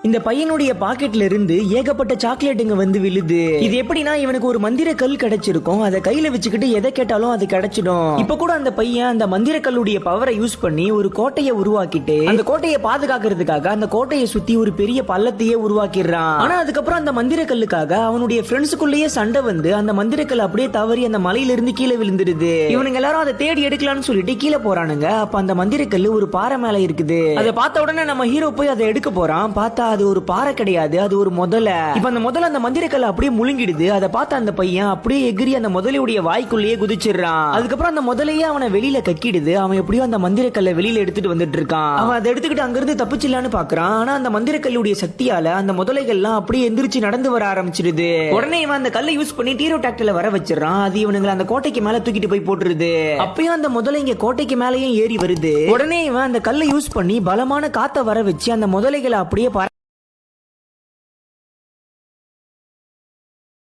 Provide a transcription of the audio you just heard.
இந்த பையனுடைய பாக்கெட்ல இருந்து ஏகப்பட்ட சாக்லேட்டுங்க வந்து விழுது. இது எப்படின்னா இவனுக்கு ஒரு மந்திர கல் கிடைச்சிருக்கும், அதை கையில வச்சுக்கிட்டு எதை கேட்டாலும் அது கிடைச்சிடும். இப்ப கூட அந்த பையன் அந்த மந்திர கல்லுடைய பவரை யூஸ் பண்ணி ஒரு கோட்டையை உருவாக்கிட்டு அந்த கோட்டையை பாதுகாக்கிறதுக்காக அந்த கோட்டையை சுத்தி ஒரு பெரிய பள்ளத்தையே உருவாக்கிடுறான். ஆனா அதுக்கப்புறம் அந்த மந்திர கல்லுக்காக அவனுடைய ஃப்ரெண்ட்ஸுக்குள்ளேயே சண்டை வந்து அந்த மந்திர கல் அப்படியே தவறி அந்த மலையில இருந்து கீழே விழுந்துருது. இவனுங்க எல்லாரும் அதை தேடி எடுக்கலாம்னு சொல்லிட்டு கீழே போறானுங்க. அப்ப அந்த மந்திர கல்லு ஒரு பாறை மேல இருக்குது. அதை பார்த்த உடனே நம்ம ஹீரோ போய் அதை எடுக்க போறான். பார்த்தா அது ஒரு பாறை கிடையாது, அது ஒரு முதலை. இப்ப அந்த முதல்ல அந்த மந்திர கல்ல அப்படியே முழுங்கிடுது. அதை பார்த்த அந்த பையன் அப்படியே எகிரி அந்த முதலையுடைய வாய்க்குள்ளேயே குதிச்சிடுறான். அதுக்கப்புறம் அந்த முதலையே அவனை வெளியில கக்கிடுது. அவன் எப்படியோ அந்த மந்திர கல்லை வெளியில எடுத்துட்டு வந்துட்டு இருக்கான். அவன் அதை எடுத்துக்கிட்டு அங்கிருந்து தப்பிச்சிடலான்னு பாக்குறான். ஆனா அந்த மந்திர கல்லுடைய சக்தியால அந்த முதலைகள்லாம் அப்படியே எந்திரிச்சு நடந்து வர ஆரம்பிச்சிடுது. உடனே இவன் அந்த கல்லை யூஸ் பண்ணி டீரோ டாக்டர்ல வர வச்சிடறான். அது இவனுங்களை அந்த கோட்டைக்கு மேல தூக்கிட்டு போய் போட்டுருது. அப்பயும் அந்த முதலைங்க கோட்டைக்கு மேலேயும் ஏறி வருது. உடனே இவன் அந்த கல்லை யூஸ் பண்ணி பலமான காத்த வர வச்சு அந்த முதலைகளை அப்படியே